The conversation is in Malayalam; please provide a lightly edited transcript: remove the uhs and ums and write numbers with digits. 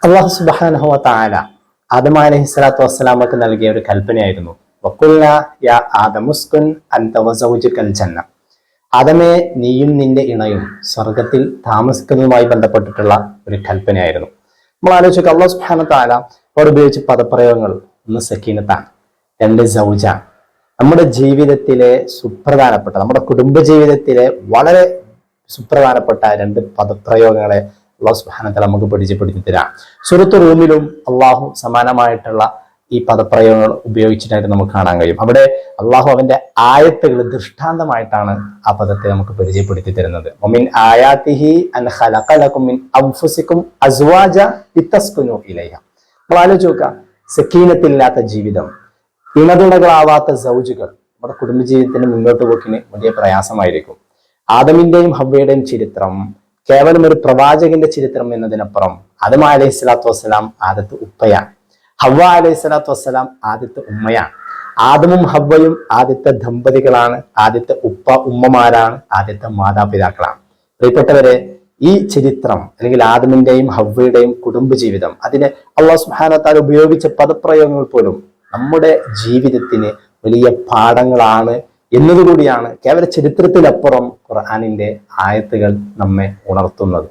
അല്ലാഹു സുബ്ഹാനഹു വ തആല ആദം അലൈഹിസ്സലാത്തു വസ്സലാമക്ക് നൽകിയ ഒരു കൽപ്പനയായിരുന്നു. വഖുൽനാ യാ ആദമുസ്കുൻ അൻത വസൗജുകൽ ജന്ന. ആദമേ, നീയും നിന്റെ ഇണയും സ്വർഗത്തിൽ താമസിക്കുന്നതുമായി ബന്ധപ്പെട്ടിട്ടുള്ള ഒരു കൽപ്പനയായിരുന്നു. നമ്മൾ ആലോചിക്കുക, അല്ലാഹു സുബ്ഹാനഹു വ തആല അവിടെ ഉപയോഗിച്ച പദപ്രയോഗങ്ങൾ, ഒന്ന് സക്കീനത്താണ്, രണ്ട് സൗജ. നമ്മുടെ ജീവിതത്തിലെ സുപ്രധാനപ്പെട്ട, നമ്മുടെ കുടുംബ ജീവിതത്തിലെ വളരെ സുപ്രധാനപ്പെട്ട രണ്ട് പദപ്രയോഗങ്ങളെ അല്ലാഹു സുബ്ഹാനഹു വ തആല നമുക്ക് പരിചയപ്പെടുത്തി തരാം. സൂറത്ത് റൂമിലും അള്ളാഹു സമാനമായിട്ടുള്ള ഈ പദപ്രയോഗങ്ങൾ ഉപയോഗിച്ചിട്ടായിട്ട് നമുക്ക് കാണാൻ കഴിയും. അവിടെ അള്ളാഹു അവന്റെ ആയത്തുകൾ ദൃഷ്ടാന്തമായിട്ടാണ് ആ പദത്തെ നമുക്ക് പരിചയപ്പെടുത്തി തരുന്നത്. വമിൻ ആയാതിഹി അൻ ഖലഖ ലക്കും മിൻ അൻഫുസികും അസ്വാജ ലിതസ്കുനു ഇലൈഹ. നമ്മൾ ആലോചിച്ച് നോക്കുക, സക്കീനത്തില്ലാത്ത ജീവിതം, ഇണതുണകളാവാത്ത സൗജുകൾ നമ്മുടെ കുടുംബജീവിതത്തിന് മുന്നോട്ട് പോക്കിന് വലിയ പ്രയാസമായിരിക്കും. ആദമിന്റെയും ഹവ്വയുടെയും ചരിത്രം കേവലം ഒരു പ്രവാചകന്റെ ചരിത്രം എന്നതിനപ്പുറം ആദം അലൈഹിസ്സലാത്തു വസ്സലാം ആദ്യത്തെ ഉപ്പയാണ്, ഹവ്വ അലൈഹിസ്സലാത്തു വസ്സലാം ആദ്യത്തെ ഉമ്മയാണ്. ആദമും ഹവ്വയും ആദ്യത്തെ ദമ്പതികളാണ്, ആദ്യത്തെ ഉമ്മമാരാണ്, ആദ്യത്തെ മാതാപിതാക്കളാണ്. പ്രിയപ്പെട്ടവരെ, ഈ ചരിത്രം അല്ലെങ്കിൽ ആദമിന്റെയും ഹവ്വയുടെയും കുടുംബജീവിതം, അതിനെ അല്ലാഹു സുബ്ഹാനഹു വ തആല ഉപയോഗിച്ച പദപ്രയോഗങ്ങൾ പോലും നമ്മുടെ ജീവിതത്തിന് വലിയ പാഠങ്ങളാണ് എന്നതുകൂടിയാണ് കേവല ചരിത്രത്തിലപ്പുറം ഖുർആനിന്റെ ആയത്തുകൾ നമ്മെ ഉണർത്തുന്നത്.